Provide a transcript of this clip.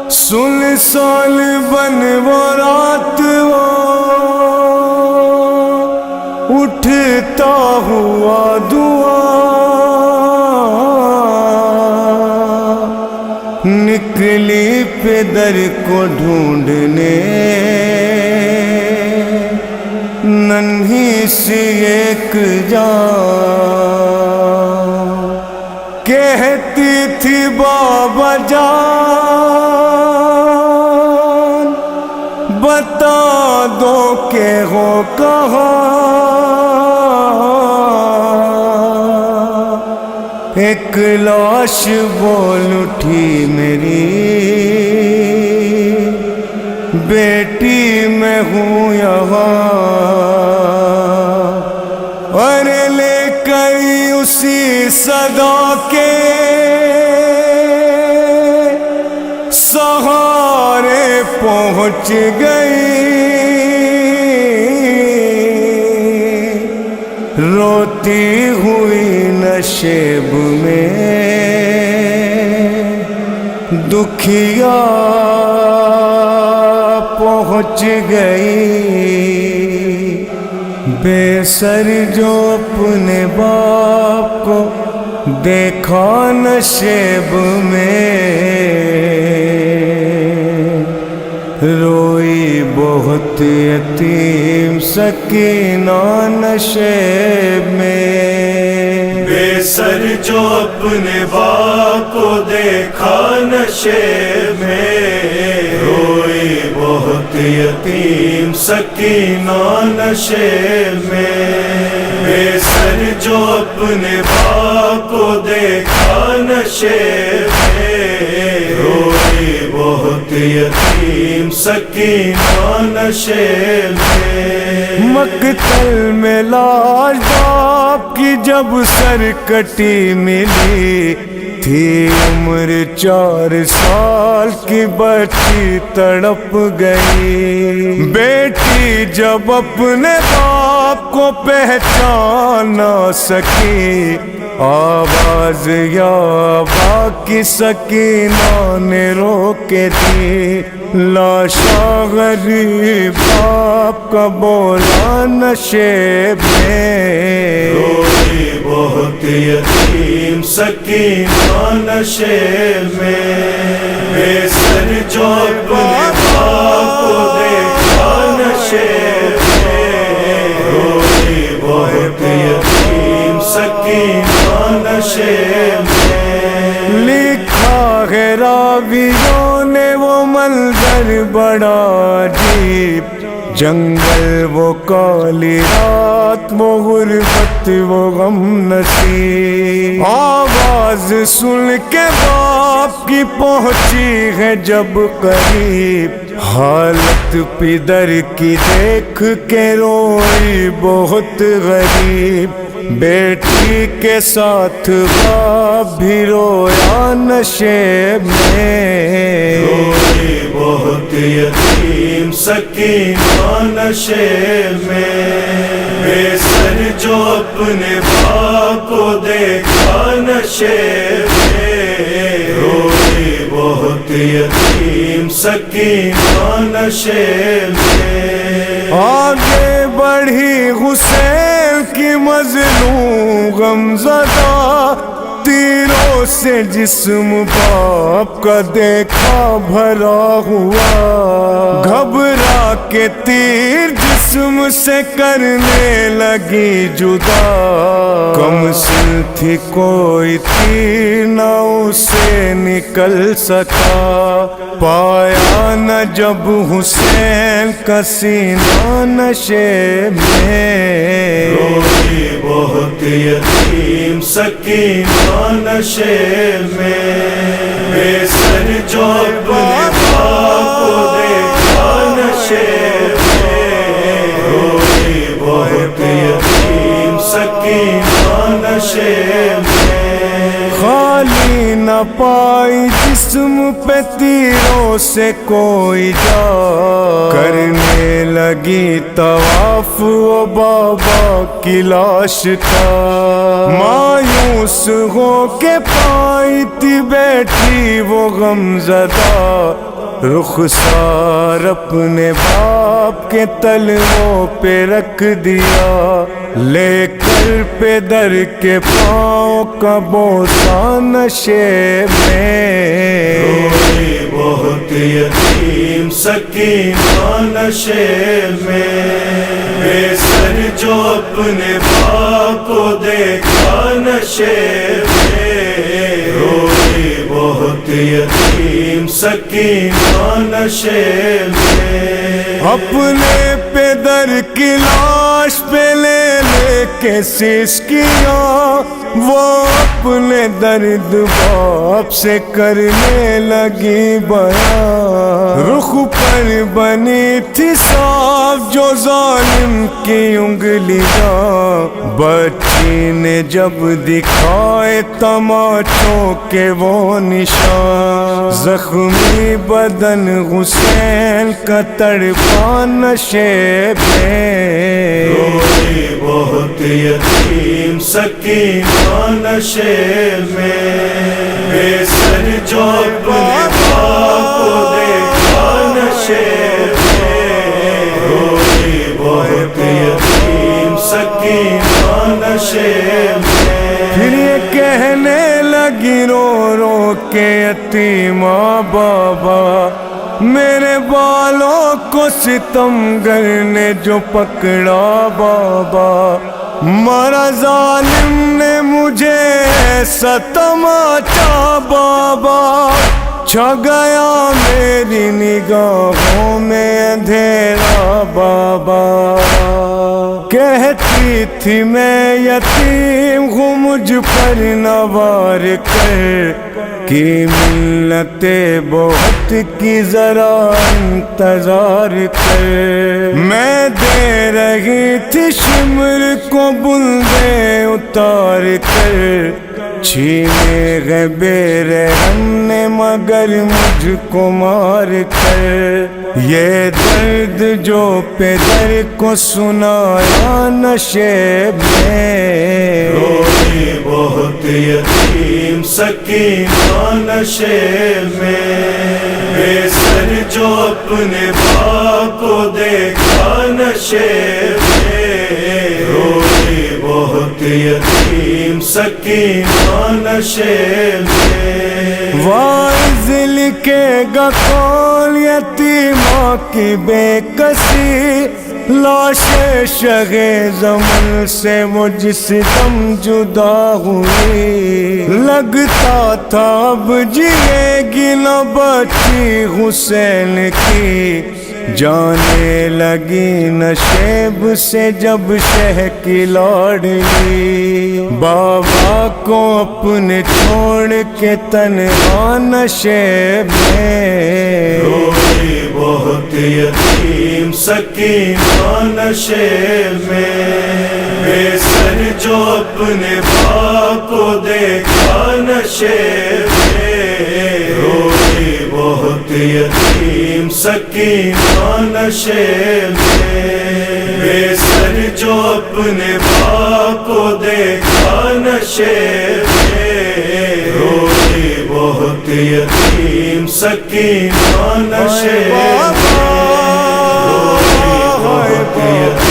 سلسال بن وہ رات وہ اٹھتا ہوا دعا نکلی پدر کو ڈھونڈنے ننھی سی ایک جان کہتی تھی بابا جان بتا دو کہ ہو کہاں ایک لاش بول اٹھی میری بیٹی میں ہوں یہاں اور لے کر اسی صدا کے سہارے پہنچ گئی روتی ہوئی نشیب میں دکھیا پہنچ گئی بے سر جو اپنے باپ کو دیکھا نشیب میں روئی بہت یتیم سکینہ نشیب میں بے سر جو اپنے باپ کو دیکھا نشیب میں روئی بہت یتیم سکینہ نشیب میں بے سر جو اپنے باپ کو دیکھا نشیب میں روئی بہت یتیم سکینہ نشیب میں مقتل میں لاش باپ کی جب سر کٹی ملی تھی عمر 4 سال کی بچی تڑپ گئی بیٹی جب اپنے باپ کو پہچان نہ سکی آواز یا با کی سکینہ نے روک دی لاشا غریب باپ کا بولا نشیب میں روئی بہت یتیم سکینہ نشیب میں بے سر جو اپنے باپ کو دیکھا نشیب میں روئی بہت یتیم سکینہ نشیب میں لکھا ہے راویوں نے وہ منظر بڑا عجیب جنگل وہ کالی رات وہ غربت وہ غم نصیب آواز سن کے باپ کی پہنچی ہے جب قریب حالت پدر کی دیکھ کے روئی بہت غریب بیٹی کے ساتھ باپ بھی رویا نشیب میں روئی بہت یتیم سکینہ نشیب میں بے سر جو اپنے باپ کو دیکھا نشیب میں روئی بہت یتیم سکینہ نشیب میں آگے بڑھی حسین کی مظلوم غمزدہ تیروں سے جسم باپ کا دیکھا بھرا ہوا گھبرا کے تیر جسم سے کرنے لگی جدا کم سن تھی کوئی تیر نہ اسے نکل سکا پایا نہ جب حسین کا سینہ نشیب میں روئی بہت یتیم سکینہ نشیب میں بے سر جو اپنے باپ کو دیکھا نشیب میں روئی بہت یتیم سکینہ نشیب میں خالی نہ پائی جس جسم پہ تیروں سے کوئی جا کرنے لگی طواف و بابا کی لاش کا مایوس ہو کے پائی تھی بیٹھی وہ غمزدہ رخسار اپنے باپ کے تلووں پہ رکھ دیا لے کر پیدر کے پاؤں کا بوسہ نشے میں روئی بہت یتیم سکینہ نشے میں بے سر جو اپنے باپ کو دیکھا نشے میں روئی بہت یتیم سکینہ نشے میں اپنے پیدر کی لاش پہ لے کے سسکیاں وہ اپنے درد باپ سے کرنے لگی بیان رخ پر بنی تھی صاف جو ظالم کی انگلیاں بچی نے جب دکھائے تماچوں کے وہ نشان زخمی بدن حسین کا تڑپا نشے میں روئی بہت یتیم سکینہ نشے میں بے سر جو اپنے باپ کو دیکھا نشے میں روئی بہت یتیم سکینہ نشے میں پھر یہ کہنے لگی رو رو کے یتیمہ بابا میرے بالوں کو ستمگر نے جو پکڑا بابا مارا ظالم نے مجھے ایسا تماچا بابا چھا گیا میری نگاہوں میں اندھیرا بابا کہتی تھی میں یتیم ہوں مجھ پر نوار کر کی ملت بہت کی ذرا انتظار کر میں دے رہی تھی شمر کو بلندے اتار کر چھینے گئے بے رحم نے مگر مجھ کو مار کر یہ درد جو پیدر کو سنایا نشے میں روئی بہت یتیم سکینہ نشے میں بے سر جو اپنے باپ کو دیکھا نشے میں روئی بہت یتیم سکینہ نشے میں وائز لکھے گا کون یتیمہ کی بے کسی لاش شغ زمن سے وہ جس دم جدا ہوئی لگتا تھا اب جیے گی نہ بچی حسین کی جانے لگی نشیب سے جب شہ کی لاڈلی بابا کو اپنے چھوڑ کے تنہا نشیب میں روئی بہت یتیم سکینہ نشے میں بے سر جو اپنے باپ کو دیکھا نشے میں روئی بہت یتیم سکینہ نشے میں بے سر جو اپنے باپ کو دیکھا نشے میں روئی بہت یتیم سکینہ نشے میں روئی بہت یتیم